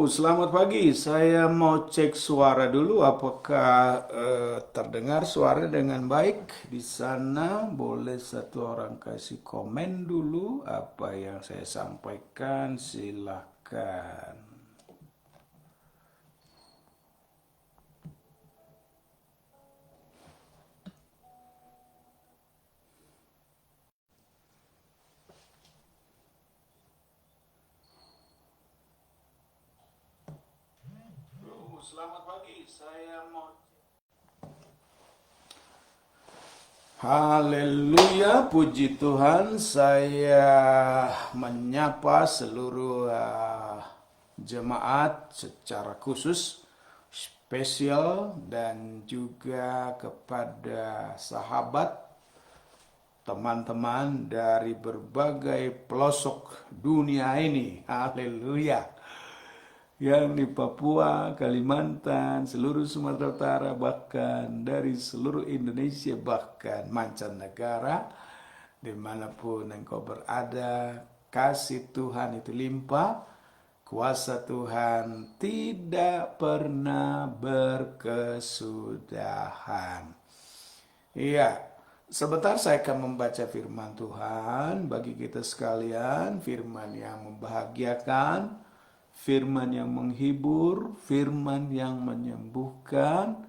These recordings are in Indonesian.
Selamat pagi. Saya mau cek suara dulu. Apakah terdengar suara dengan baik di sana? Boleh satu orang kasih komen dulu apa yang saya sampaikan. Silakan. Selamat pagi. Saya mau Haleluya, puji Tuhan. Saya menyapa seluruh jemaat secara khusus, spesial, dan juga kepada sahabat, teman-teman dari berbagai pelosok dunia ini. Haleluya. Yang di Papua, Kalimantan, seluruh Sumatera Utara, bahkan dari seluruh Indonesia, bahkan mancanegara, dimanapun engkau berada, kasih Tuhan itu limpah, kuasa Tuhan tidak pernah berkesudahan. Iya, sebentar saya akan membaca firman Tuhan bagi kita sekalian, firman yang membahagiakan, firman yang menghibur, firman yang menyembuhkan,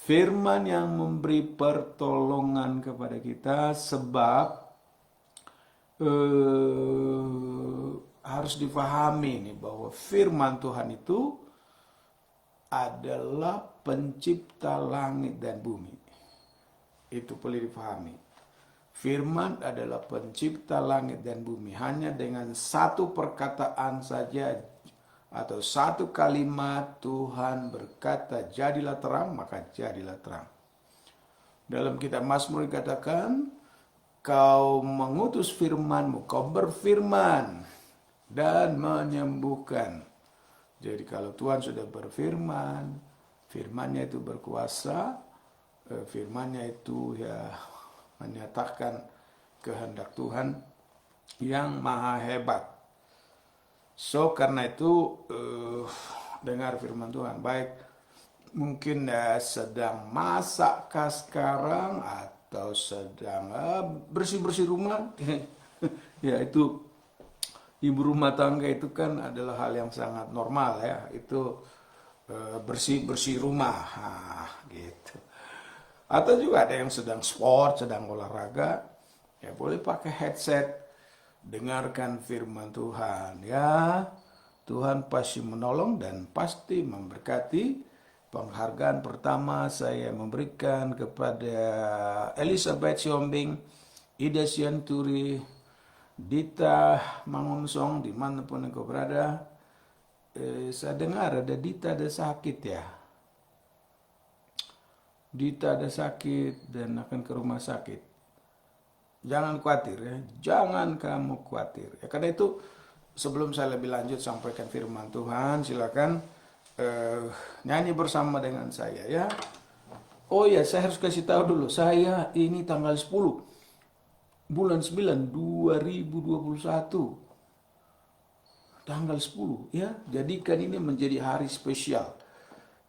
firman yang memberi pertolongan kepada kita, sebab harus difahami nih bahwa firman Tuhan itu adalah pencipta langit dan bumi. Itu perlu difahami. Firman adalah pencipta langit dan bumi. Hanya dengan satu perkataan saja atau satu kalimat Tuhan berkata jadilah terang, maka jadilah terang. Dalam kitab Mazmur dikatakan, kau mengutus firmanmu, kau berfirman dan menyembuhkan. Jadi kalau Tuhan sudah berfirman, firmannya itu berkuasa, firmannya itu ya menyatakan kehendak Tuhan yang maha hebat. So karena itu dengar firman Tuhan. Baik mungkin sedang masakkah sekarang atau sedang bersih-bersih rumah. Ya itu ibu rumah tangga itu kan adalah hal yang sangat normal ya. Itu bersih-bersih rumah gitu. Atau juga ada yang sedang sport, sedang olahraga, ya boleh pakai headset. Dengarkan firman Tuhan ya. Tuhan pasti menolong dan pasti memberkati. Penghargaan pertama saya memberikan kepada Elizabeth Siombing, Ida Sianturi, Dita Mangonsong, dimanapun engkau berada. Saya dengar ada Dita ada sakit ya. Dita ada sakit dan akan ke rumah sakit. Jangan khawatir ya, jangan kamu khawatir. Ya, karena itu sebelum saya lebih lanjut sampaikan firman Tuhan, silakan nyanyi bersama dengan saya ya. Oh ya, saya harus kasih tahu dulu, saya ini tanggal 10 bulan 9 2021. Tanggal 10 ya, jadikan ini menjadi hari spesial.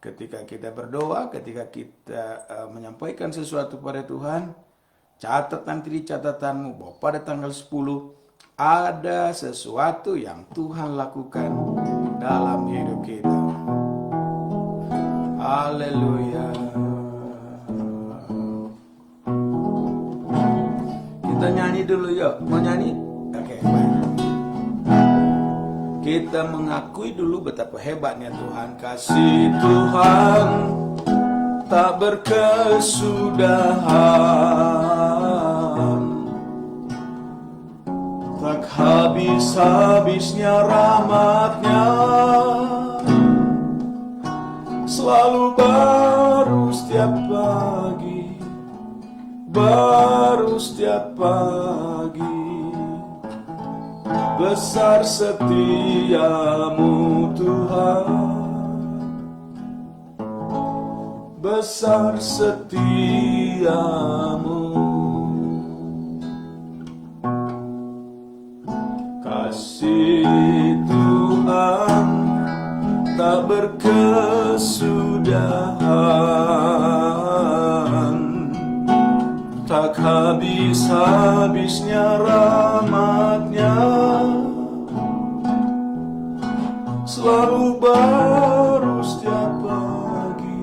Ketika kita berdoa, ketika kita menyampaikan sesuatu pada Tuhan, catat nanti di catatanmu bahwa pada tanggal 10 ada sesuatu yang Tuhan lakukan dalam hidup kita. Haleluya. Kita nyanyi dulu yuk. Mau nyanyi? Oke, baik. Kita mengakui dulu betapa hebatnya Tuhan. Kasih Tuhan tak berkesudahan, tak habis-habisnya rahmatnya, selalu baru setiap pagi, baru setiap pagi. Besar setiamu Tuhan, besar setiamu. Kasih Tuhan berkesudahan, tak habis-habisnya rahmat-Nya, selalu baru setiap pagi,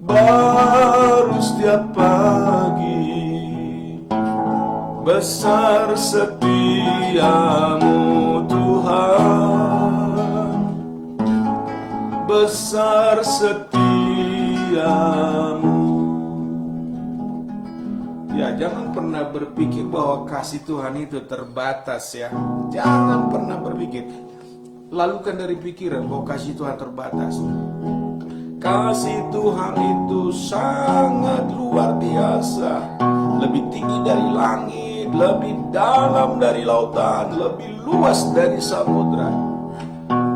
baru setiap pagi. Besar setiamu Tuhan, besar setiamu. Ya, jangan pernah berpikir bahwa kasih Tuhan itu terbatas ya. Jangan pernah berpikir. Lalukan dari pikiran bahwa kasih Tuhan terbatas. Kasih Tuhan itu sangat luar biasa. Lebih tinggi dari langit, lebih dalam dari lautan, lebih luas dari samudra.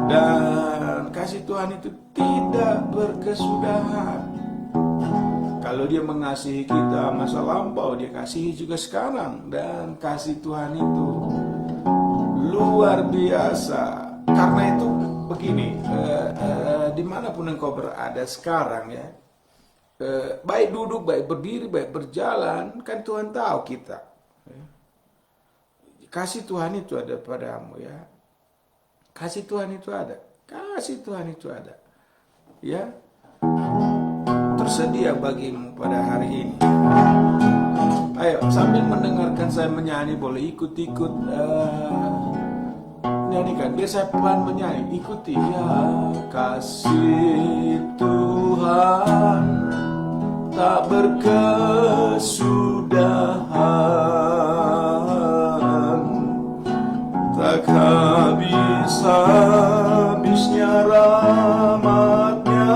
Dan kasih Tuhan itu tidak berkesudahan. Kalau Dia mengasihi kita masa lampau, Dia kasihi juga sekarang. Dan kasih Tuhan itu luar biasa. Karena itu begini, dimanapun engkau berada sekarang ya, baik duduk, baik berdiri, baik berjalan, kan Tuhan tahu kita. Kasih Tuhan itu ada padamu ya. Kasih Tuhan itu ada. Kasih Tuhan itu ada. Ya. Tersedia bagimu pada hari ini. Ayo, sambil mendengarkan saya menyanyi, boleh ikut-ikut nyanyikan. Biar saya pelan menyanyi, ikuti. Ya, kasih Tuhan tak berkesudahan, tak habis-habisnya rahmat-Nya,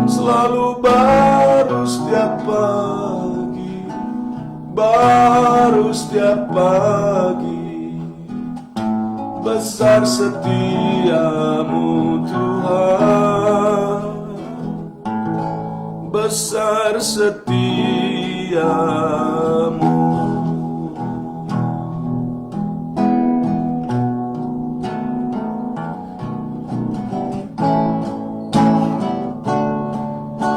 selalu baru setiap pagi, baru setiap pagi. Besar setiamu Tuhan, besar setiamu.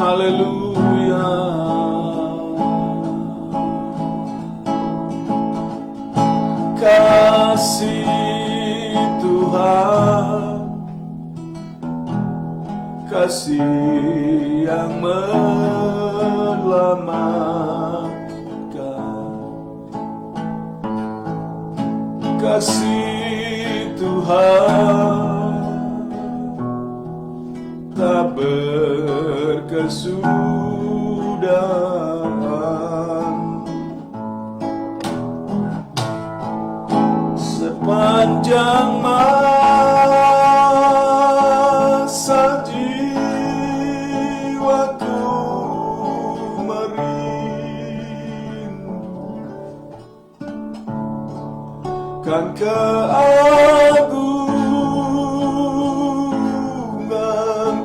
Haleluya. Kasih Tuhan, kasih yang menyelamatkan. Kasih Tuhan tak berkesudahan, sepanjang masa jiwaku merindukan keagungan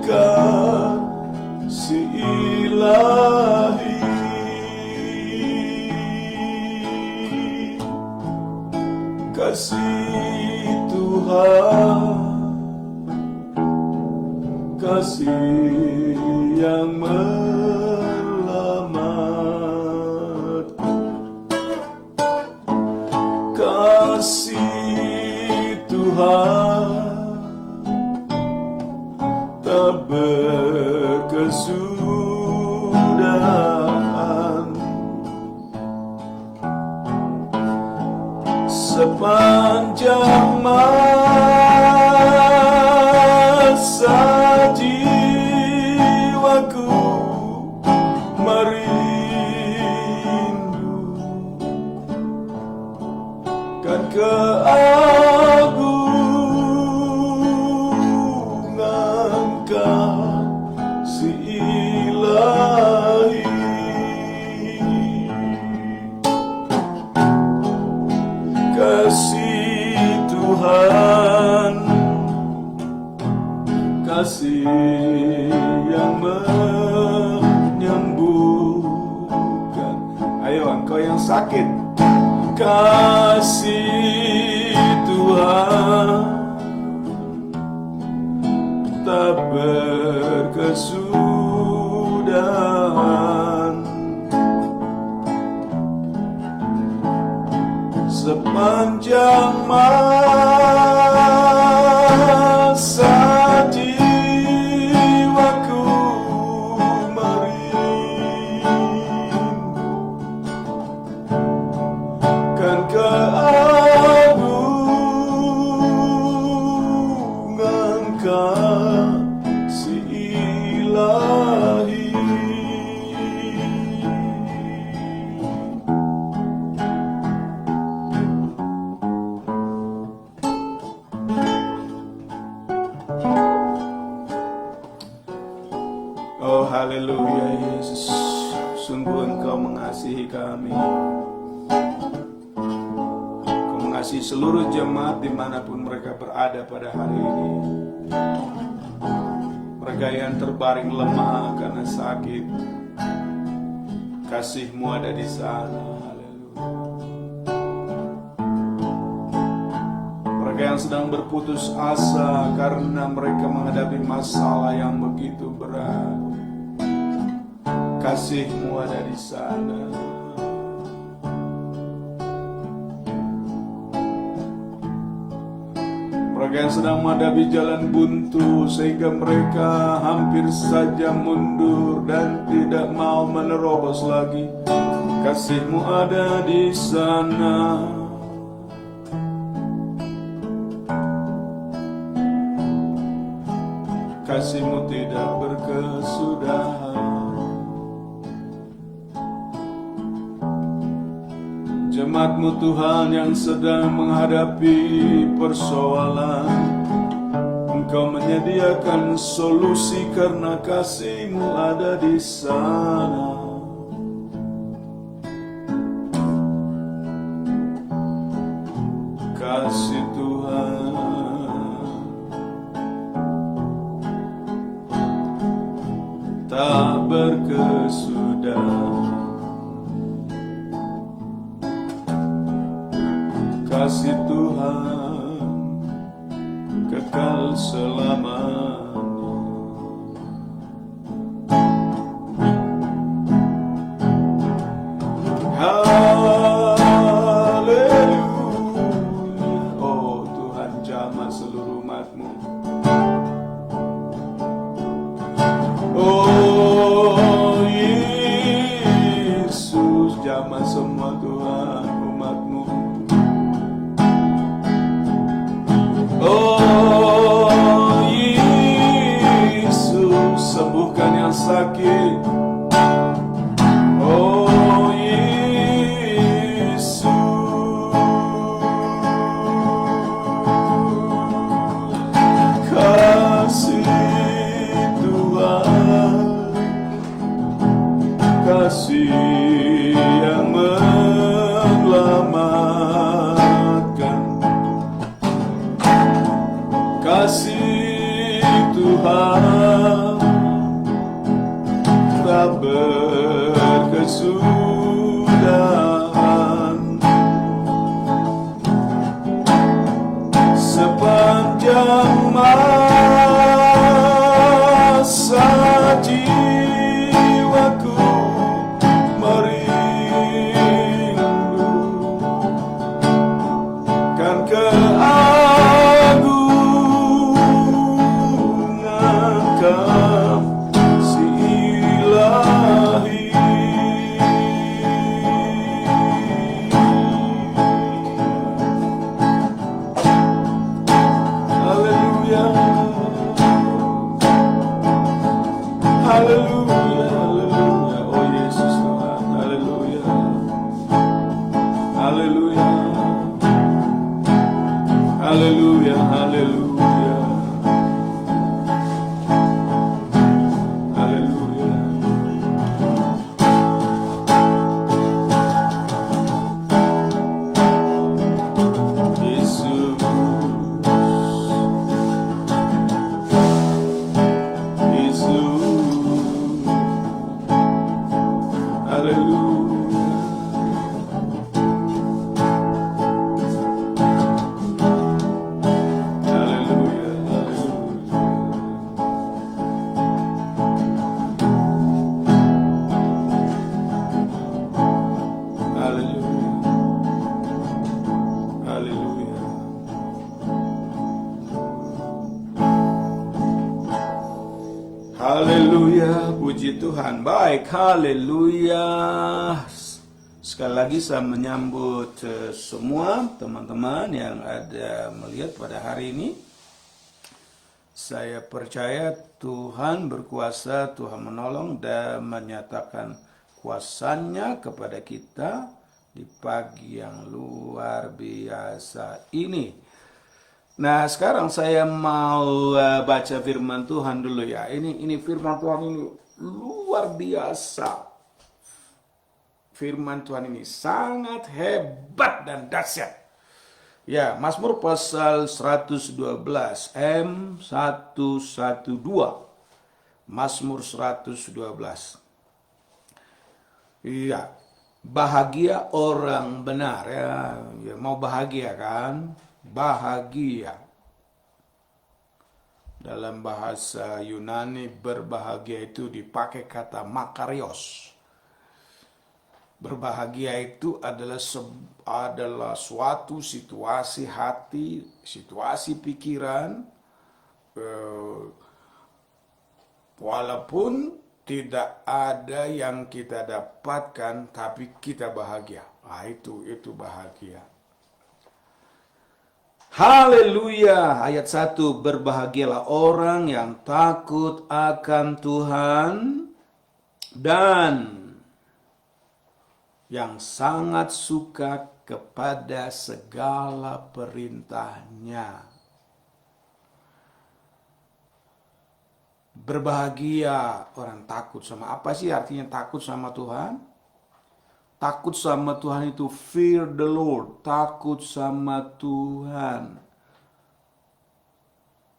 kasih ilahi. Kasih Tuhan, kasih yang menyelamatkan. Kasih Tuhan tak berkesudahan, sepanjang masa jiwaku merindukan keagungan kasih ilahi. Kasih Tuhan, kasih yang menyembuhkan. Ayo engkau yang sakit, kasih Tuhan, sepanjang masa jiwaku merindukan keagungan kasih ilahi. Oh haleluya Yesus, sungguh Engkau mengasihi kami. Engkau mengasihi seluruh jemaat dimanapun mereka berada pada hari ini. Mereka yang terbaring lemah karena sakit, kasih-Mu ada di sana. Haleluya. Mereka yang sedang berputus asa karena mereka menghadapi masalah yang begitu berat, kasih-Mu ada di sana. Mereka yang sedang menghadapi jalan buntu sehingga mereka hampir saja mundur dan tidak mau menerobos lagi, kasih-Mu ada di sana. Kasih-Mu tidak berkesudahan. Jemaat-Mu Tuhan yang sedang menghadapi persoalan, Engkau menyediakan solusi karena kasih-Mu ada di sana. Kasih Tuhan tak berkesudahan. Kasih Tuhan kekal selamanya. Haleluya. Oh Tuhan, jamah seluruh umat-Mu. Oh Yesus, jamah semua Tuhan umat-Mu. Oh Yesus, sembuhkan yang sakit. Oh Yesus, kasih Tuhan, kasih yang melahirkan Puji Tuhan. Baik, haleluya. Sekali lagi saya menyambut semua teman-teman yang ada melihat pada hari ini. Saya percaya Tuhan berkuasa, Tuhan menolong dan menyatakan kuasanya kepada kita di pagi yang luar biasa ini. Nah, sekarang saya mau baca firman Tuhan dulu ya. Ini firman Tuhan ini luar biasa. Firman Tuhan ini sangat hebat dan dahsyat. Ya, Mazmur pasal 112 M112. Mazmur 112. Iya, bahagia orang benar ya. Ya, mau bahagia kan? Bahagia. Dalam bahasa Yunani berbahagia itu dipakai kata makarios. Berbahagia itu adalah suatu situasi hati, situasi pikiran, walaupun tidak ada yang kita dapatkan, tapi kita bahagia. Nah, itu bahagia. Haleluya. Ayat 1, berbahagialah orang yang takut akan Tuhan dan yang sangat suka kepada segala perintahnya. Berbahagia orang takut sama, apa sih artinya takut sama Tuhan? Takut sama Tuhan itu fear the Lord, takut sama Tuhan.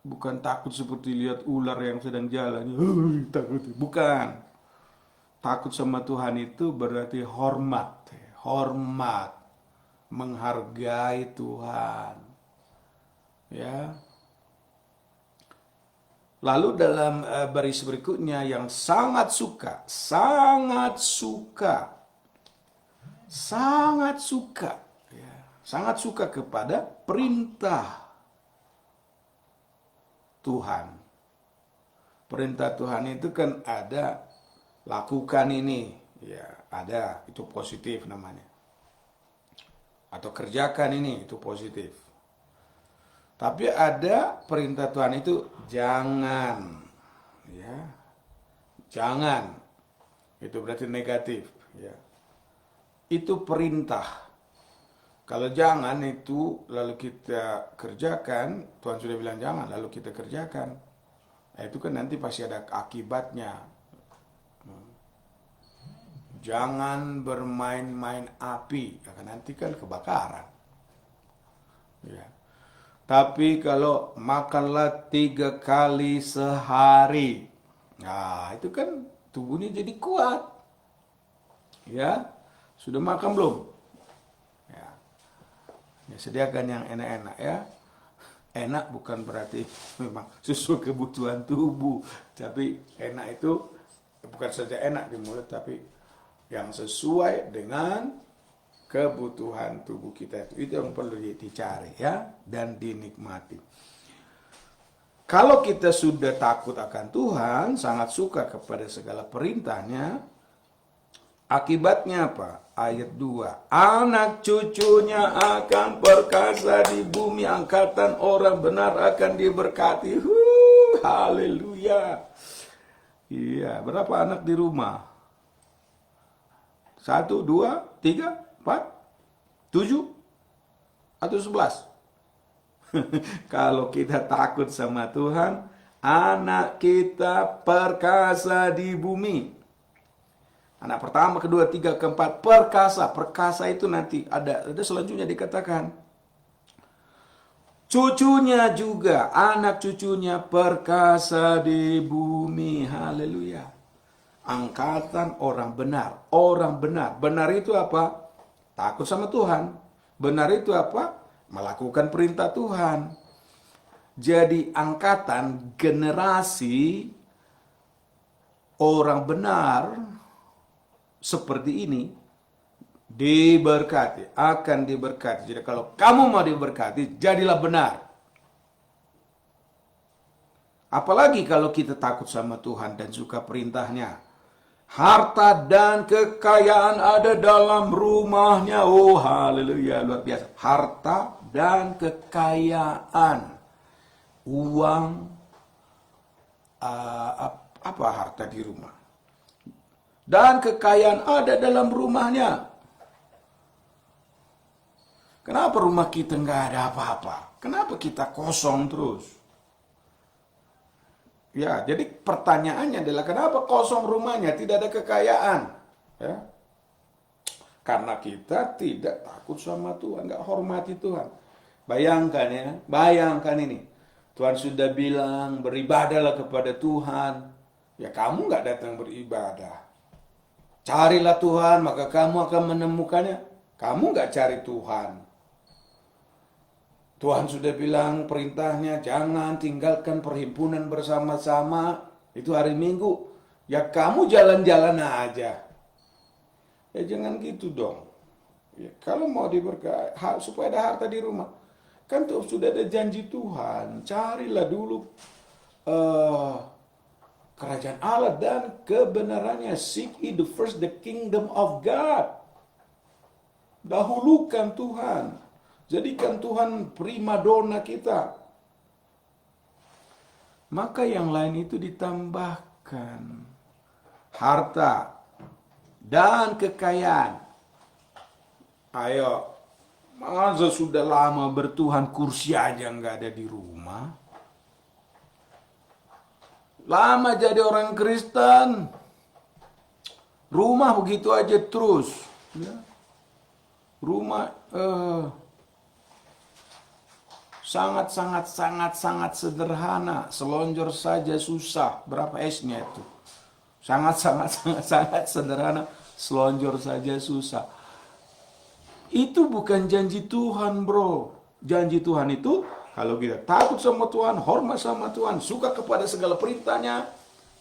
Bukan takut seperti lihat ular yang sedang jalan, takut. Bukan. Takut sama Tuhan itu berarti hormat, menghargai Tuhan. Ya. Lalu dalam baris berikutnya yang sangat suka ya, sangat suka kepada perintah Tuhan. Perintah Tuhan itu kan ada, lakukan ini, ya ada, itu positif namanya. Atau kerjakan ini, itu positif. Tapi ada perintah Tuhan itu jangan, ya, jangan, itu berarti negatif, ya. Itu perintah. Kalau jangan itu lalu kita kerjakan, Tuhan sudah bilang jangan, lalu kita kerjakan. Nah, itu kan nanti pasti ada akibatnya. Jangan bermain-main api, karena nanti kan kebakaran. Ya. Tapi kalau makanlah 3 kali sehari, nah itu kan tubuhnya jadi kuat. Ya. Sudah makan belum? Ya. Ya, sediakan yang enak-enak ya. Enak bukan berarti memang sesuai kebutuhan tubuh, tapi enak itu bukan saja enak di mulut, tapi yang sesuai dengan kebutuhan tubuh kita itu yang perlu dicari ya dan dinikmati. Kalau kita sudah takut akan Tuhan, sangat suka kepada segala perintahnya, akibatnya apa? Ayat 2. Anak cucunya akan perkasa di bumi, angkatan orang benar akan diberkati. Haleluya. Iya, berapa anak di rumah? 1, 2, 3, 4, 7, atau 11? Kalau kita takut sama Tuhan, anak kita perkasa di bumi. Anak pertama, kedua, tiga, keempat, perkasa. Perkasa itu nanti ada selanjutnya dikatakan. Cucunya juga, anak cucunya perkasa di bumi. Haleluya. Angkatan orang benar. Orang benar. Benar itu apa? Takut sama Tuhan. Benar itu apa? Melakukan perintah Tuhan. Jadi angkatan generasi orang benar seperti ini diberkati, akan diberkati. Jadi kalau kamu mau diberkati, jadilah benar. Apalagi kalau kita takut sama Tuhan dan suka perintahnya. Harta dan kekayaan ada dalam rumahnya. Oh, haleluya, luar biasa. Harta dan kekayaan. Uang, apa harta di rumah. Dan kekayaan ada dalam rumahnya. Kenapa rumah kita nggak ada apa-apa? Kenapa kita kosong terus? Ya, jadi pertanyaannya adalah kenapa kosong rumahnya, tidak ada kekayaan? Ya. Karena kita tidak takut sama Tuhan, nggak hormati Tuhan. Bayangkan ya, bayangkan ini. Tuhan sudah bilang beribadahlah kepada Tuhan. Ya kamu nggak datang beribadah. Carilah Tuhan, maka kamu akan menemukannya. Kamu nggak cari Tuhan. Tuhan sudah bilang perintahnya, jangan tinggalkan perhimpunan bersama-sama. Itu hari Minggu. Ya kamu jalan-jalan aja. Ya jangan gitu dong. Ya, kalau mau diberkati, supaya ada harta di rumah. Kan tuh sudah ada janji Tuhan. Carilah dulu kerajaan Allah dan kebenarannya. Seek ye the first the kingdom of God. Dahulukan Tuhan. Jadikan Tuhan primadona kita. Maka yang lain itu ditambahkan. Harta dan kekayaan. Ayo, masa sudah lama bertuhan kursi aja nggak ada di rumah? Lama jadi orang Kristen. Rumah begitu aja terus. Ya. Rumah sangat sederhana, selonjor saja susah. Berapa S-nya itu? Sangat sederhana, selonjor saja susah. Itu bukan janji Tuhan, bro. Janji Tuhan itu kalau kita takut sama Tuhan, hormat sama Tuhan, suka kepada segala perintahnya.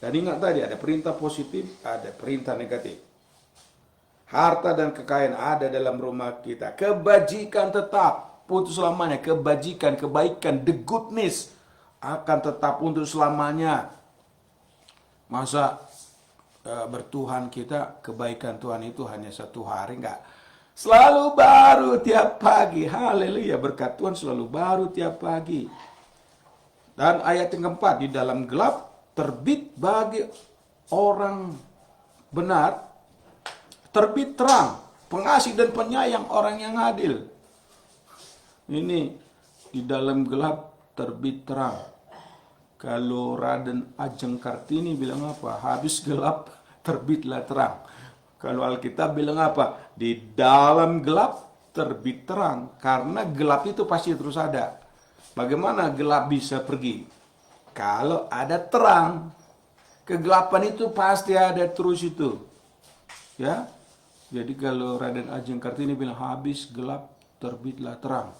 Dan ingat tadi ada perintah positif, ada perintah negatif. Harta dan kekayaan ada dalam rumah kita. Kebajikan tetap untuk selamanya, kebajikan, kebaikan, the goodness akan tetap untuk selamanya. Masa bertuhan kita, kebaikan Tuhan itu hanya satu hari, enggak. Selalu baru tiap pagi. Haleluya, berkat Tuhan selalu baru tiap pagi. Dan ayat yang keempat, di dalam gelap terbit bagi orang benar, terbit terang, pengasih dan penyayang orang yang adil. Ini di dalam gelap terbit terang. Kalau Raden Ajeng Kartini bilang apa? Habis gelap terbitlah terang. Kalau Alkitab bilang apa? Di dalam gelap terbit terang. Karena gelap itu pasti terus ada. Bagaimana gelap bisa pergi? Kalau ada terang. Kegelapan itu pasti ada terus itu. Ya. Jadi kalau Raden Ajeng Kartini bilang habis gelap terbitlah terang.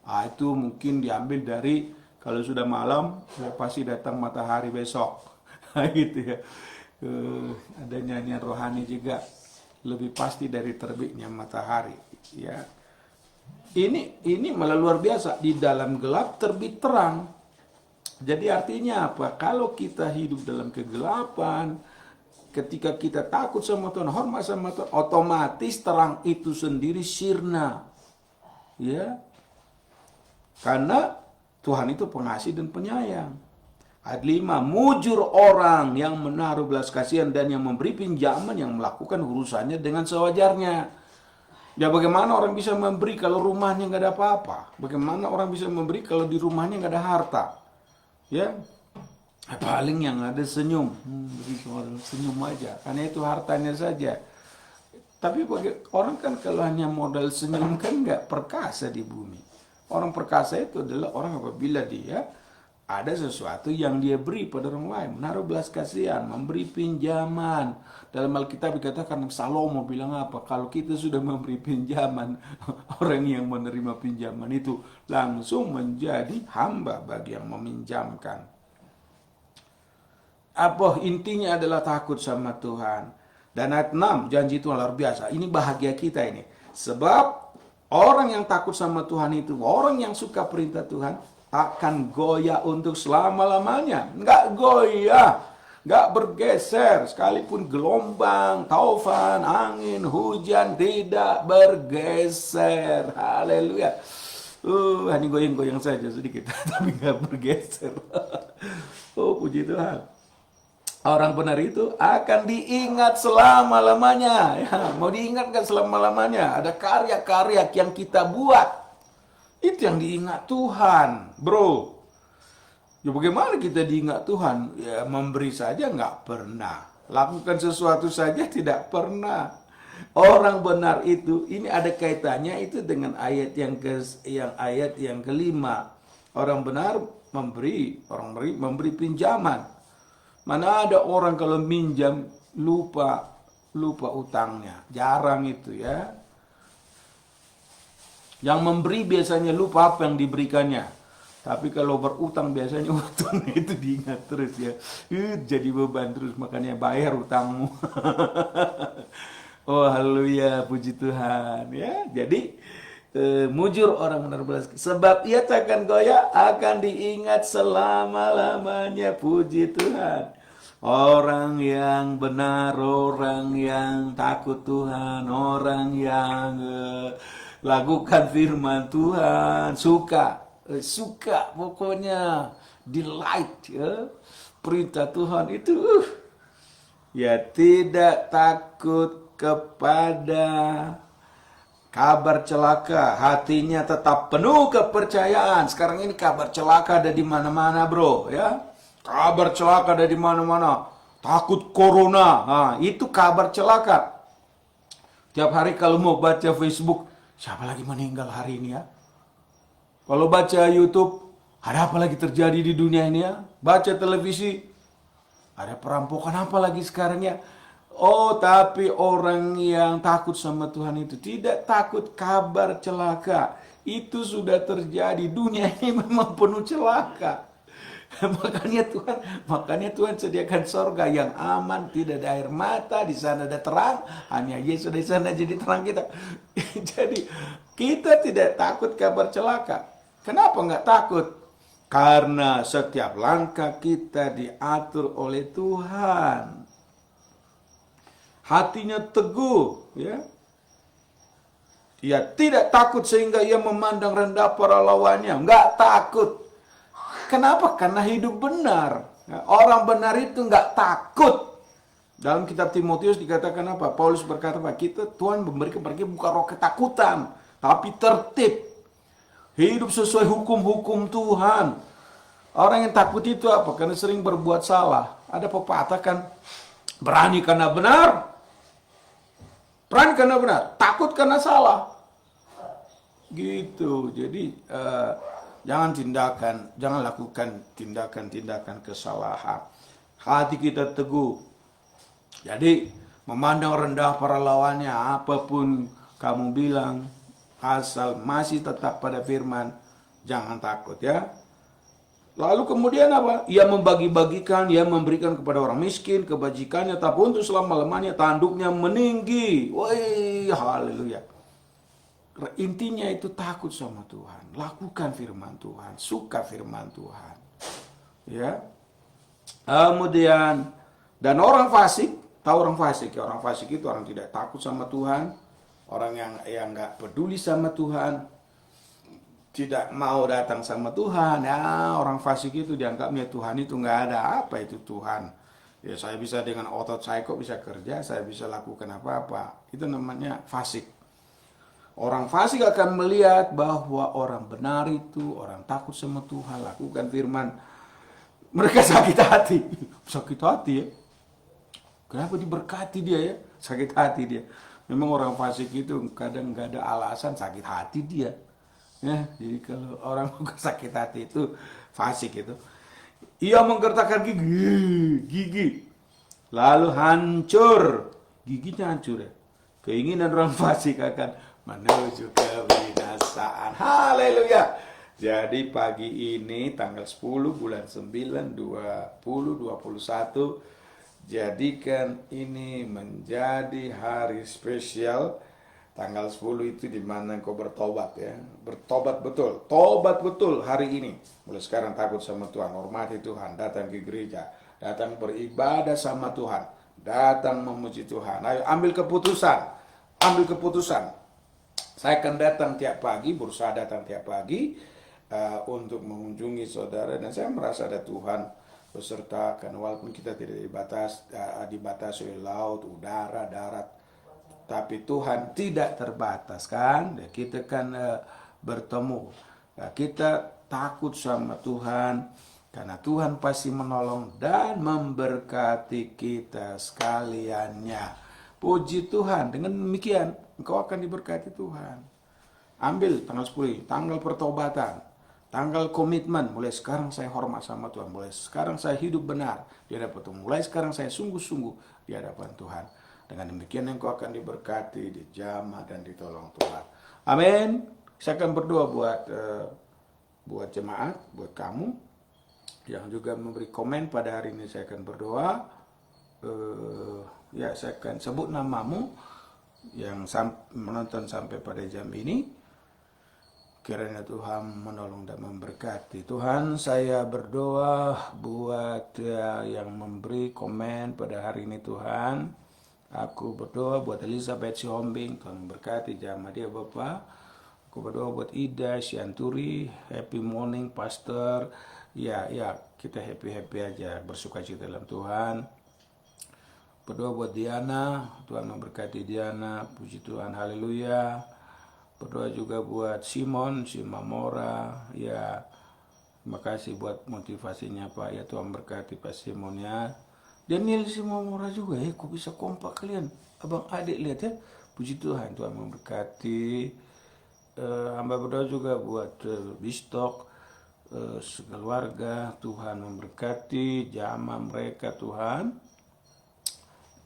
Itu mungkin diambil dari kalau sudah malam ya pasti datang matahari besok. Gitu ya. Ada nyanyian rohani juga lebih pasti dari terbitnya matahari. Ya. Ini malah luar biasa, di dalam gelap terbit terang. Jadi artinya apa? Kalau kita hidup dalam kegelapan, ketika kita takut sama Tuhan, hormat sama Tuhan, otomatis terang itu sendiri sirna. Ya. Karena Tuhan itu pengasih dan penyayang. Ayat 5, mujur orang yang menaruh belas kasihan dan yang memberi pinjaman yang melakukan urusannya dengan sewajarnya. Ya bagaimana orang bisa memberi kalau rumahnya nggak ada apa-apa? Bagaimana orang bisa memberi kalau di rumahnya nggak ada harta? Ya, paling yang ada senyum. Begitu orang senyum aja, karena itu hartanya saja. Tapi bagi orang kan kalau hanya modal senyum kan nggak perkasa di bumi. Orang perkasa itu adalah orang apabila dia ada sesuatu yang dia beri pada orang lain. Menaruh belas kasihan, memberi pinjaman. Dalam Alkitab dikatakan Salomo bilang apa? Kalau kita sudah memberi pinjaman, orang yang menerima pinjaman itu langsung menjadi hamba bagi yang meminjamkan. Apa intinya adalah takut sama Tuhan. Dan ayat 6, janji Tuhan luar biasa. Ini bahagia kita ini. Sebab orang yang takut sama Tuhan itu, orang yang suka perintah Tuhan, akan goyah untuk selama-lamanya. Enggak goyah. Nggak bergeser, sekalipun gelombang, taufan, angin, hujan tidak bergeser. Haleluya. Hanya goyang-goyang saja sedikit, tapi nggak bergeser. Oh, puji Tuhan. Orang benar itu akan diingat selama-lamanya. Ya, mau diingat kan selama-lamanya? Ada karya-karya yang kita buat. Itu yang diingat Tuhan, bro. Ya bagaimana kita diingat Tuhan? Ya memberi saja nggak pernah. Lakukan sesuatu saja tidak pernah. Orang benar itu, ini ada kaitannya itu dengan ayat yang kelima. Orang benar memberi pinjaman. Mana ada orang kalau minjam lupa utangnya. Jarang itu ya. Yang memberi biasanya lupa apa yang diberikannya. Tapi kalau berutang biasanya utang itu diingat terus ya. Jadi beban terus, makanya bayar utangmu. Oh haleluya, puji Tuhan ya. Jadi mujur orang benar belas. Sebab ia takkan goyah, akan diingat selama-lamanya, puji Tuhan. Orang yang benar, orang yang takut Tuhan, orang yang lakukan firman Tuhan, suka pokoknya delight ya, perintah Tuhan itu ya, tidak takut kepada kabar celaka, hatinya tetap penuh kepercayaan. Sekarang ini kabar celaka ada di mana-mana, bro ya. Kabar celaka ada di mana-mana. Takut corona, nah, itu kabar celaka. Tiap hari kalau mau baca Facebook, siapa lagi meninggal hari ini ya? Kalau baca YouTube, ada apa lagi terjadi di dunia ini ya? Baca televisi, ada perampokan apa lagi sekarang ya? Oh, tapi orang yang takut sama Tuhan itu tidak takut kabar celaka. Itu sudah terjadi. Dunia ini memang penuh celaka. Makanya Tuhan sediakan sorga yang aman, tidak ada air mata, di sana ada terang, hanya Yesus di sana jadi terang kita. Jadi kita tidak takut kabar celaka. Kenapa nggak takut? Karena setiap langkah kita diatur oleh Tuhan. Hatinya teguh, ya. Ia tidak takut sehingga ia memandang rendah para lawannya. Nggak takut. Kenapa? Karena hidup benar. Orang benar itu nggak takut. Dalam kitab Timotius dikatakan apa? Paulus berkata, Tuhan memberikan kepada kita bukan roh ketakutan, tapi tertib. Hidup sesuai hukum-hukum Tuhan. Orang yang takut itu apa? Karena sering berbuat salah. Ada pepatah kan, berani karena benar, berani karena benar, takut karena salah. Gitu. Jadi jangan lakukan tindakan-tindakan kesalahan. Hati kita teguh. Jadi memandang rendah para lawannya, apapun kamu bilang, asal masih tetap pada firman, jangan takut ya. Lalu kemudian apa? Ia membagi-bagikan, ia memberikan kepada orang miskin, kebajikannya tak untuk selama-lamanya, tanduknya meninggi. Woi, haleluya. Intinya itu takut sama Tuhan, lakukan firman Tuhan, suka firman Tuhan. Ya. Kemudian dan orang fasik, tahu orang fasik ya? Orang fasik itu orang tidak takut sama Tuhan, orang yang nggak peduli sama Tuhan, tidak mau datang sama Tuhan. Ya, orang fasik itu dianggapnya Tuhan itu nggak ada. Apa itu Tuhan? Ya saya bisa dengan otot saya kok bisa kerja, saya bisa lakukan apa-apa. Itu namanya fasik. Orang fasik akan melihat bahwa orang benar itu, orang takut sama Tuhan, lakukan firman. Mereka sakit hati. Sakit hati ya. Kenapa diberkati dia ya? Sakit hati dia. Memang orang fasik itu kadang nggak ada alasan sakit hati dia. Ya, jadi kalau orang sakit hati itu fasik itu. Ia menggertakkan gigi. Lalu hancur. Giginya hancur ya. Keinginan orang fasik akan menuju kebinasaan. Haleluya. Jadi pagi ini tanggal 10 bulan 9 2021, jadikan ini menjadi hari spesial. Tanggal 10 itu dimana engkau bertobat ya. Bertobat betul. Tobat betul hari ini. Mulai sekarang takut sama Tuhan, hormati Tuhan, datang ke gereja. datang beribadah sama Tuhan, datang memuji Tuhan. Ayo ambil keputusan. Saya akan datang tiap pagi, berusaha datang tiap pagi untuk mengunjungi saudara, dan saya merasa ada Tuhan besertakan walaupun kita tidak dibatasi oleh laut, udara, darat, tapi Tuhan tidak terbatas kan. Kita kan bertemu, kita takut sama Tuhan karena Tuhan pasti menolong dan memberkati kita sekaliannya. Puji Tuhan, dengan demikian engkau akan diberkati Tuhan. Ambil tanggal 10, tanggal pertobatan, tanggal komitmen. Mulai sekarang saya hormat sama Tuhan, mulai sekarang saya hidup benar di hadapan Tuhan, mulai sekarang saya sungguh-sungguh di hadapan Tuhan. Dengan demikian engkau akan diberkati, dijamah, dan ditolong Tuhan. Amin. Saya akan berdoa buat jemaat, buat kamu yang juga memberi komen pada hari ini. Saya akan berdoa. Saya akan sebut namamu yang menonton sampai pada jam ini. Kiranya Tuhan menolong dan memberkati. Tuhan, saya berdoa buat yang memberi komen pada hari ini Tuhan. Aku berdoa buat Elizabeth Sihombing, Tuhan memberkati jamaah dia Bapak. Aku berdoa buat Ida Sianturi, happy morning Pastor. Ya, kita happy aja, bersuka cita dalam Tuhan. Berdoa buat Diana, Tuhan memberkati Diana, puji Tuhan, haleluya. Berdoa juga buat Simon, si Mamora, ya terima kasih buat motivasinya Pak, ya Tuhan berkati Pak Simon ya. Daniel si Mamora juga ya, kok bisa kompak kalian, abang adik lihat ya, puji Tuhan, Tuhan memberkati. Hamba berdoa juga buat Bistok, sekeluarga, Tuhan memberkati, jamaah mereka Tuhan,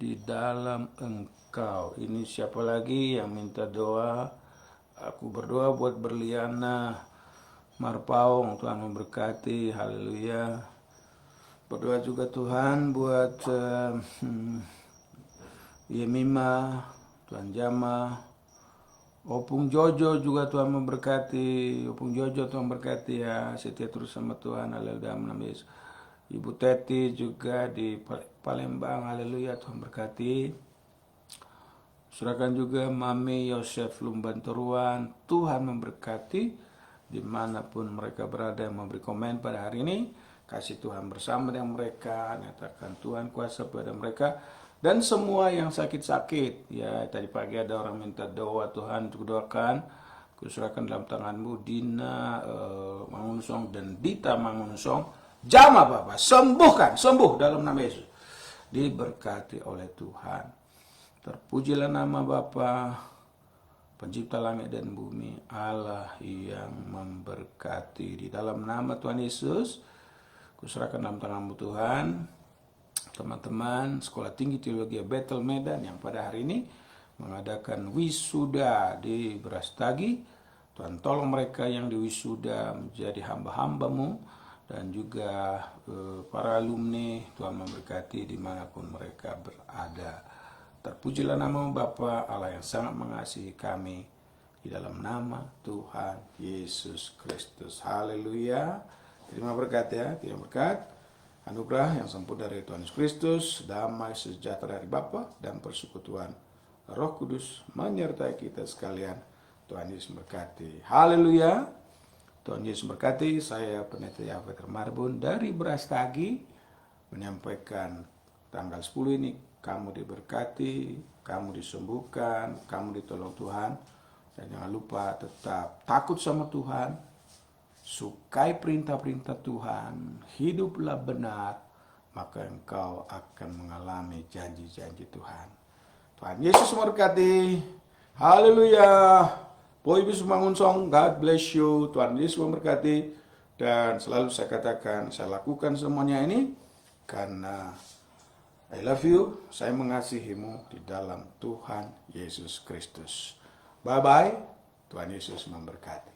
di dalam Engkau. Ini siapa lagi yang minta doa? Aku berdoa buat Berliana Marpaung, Tuhan memberkati, haleluya. Berdoa juga Tuhan buat Yemima, Tuhan jamah. Opung Jojo juga Tuhan memberkati, Opung Jojo Tuhan berkati ya, setia terus sama Tuhan, haleluya. Ibu Teti juga di Palembang, haleluya, Tuhan berkati. Serahkan juga Mami Yosef Lumbanturuan, Tuhan memberkati dimanapun mereka berada yang memberi komen pada hari ini. Kasih Tuhan bersama dengan mereka, nyatakan Tuhan kuasa pada mereka. Dan semua yang sakit-sakit, ya tadi pagi ada orang minta doa Tuhan untuk doakan. Kuserahkan dalam tanganmu Dina Mangunsong dan Dita Mangunsong. Jamah Bapak, sembuh dalam nama Yesus. Diberkati oleh Tuhan. Terpujilah nama Bapa, Pencipta langit dan bumi, Allah yang memberkati. Di dalam nama Tuhan Yesus, kuserahkan dalam tanganmu Tuhan, teman-teman Sekolah Tinggi Teologi Bethel Medan yang pada hari ini mengadakan wisuda di Brastagi. Tuhan tolong mereka yang di wisuda menjadi hamba-hambamu, dan juga para alumni, Tuhan memberkati dimanapun mereka berada. Terpujilah nama Bapa Allah yang sangat mengasihi kami, di dalam nama Tuhan Yesus Kristus. Haleluya. Terima berkat ya, terima berkat. Anugerah yang sempurna dari Tuhan Yesus Kristus, damai sejahtera dari Bapa dan persekutuan Roh Kudus menyertai kita sekalian. Tuhan Yesus berkati. Haleluya. Tuhan Yesus berkati. Saya Pendeta Yafet Marbun dari Brastagi menyampaikan tanggal 10 ini kamu diberkati, kamu disembuhkan, kamu ditolong Tuhan. Dan jangan lupa tetap takut sama Tuhan, sukai perintah-perintah Tuhan, hiduplah benar, maka engkau akan mengalami janji-janji Tuhan. Tuhan Yesus memberkati. Haleluya. Boy Bis Mangunsong, God bless you. Tuhan Yesus memberkati. Dan selalu saya katakan, saya lakukan semuanya ini karena I love you, saya mengasihimu di dalam Tuhan Yesus Kristus. Bye-bye, Tuhan Yesus memberkati.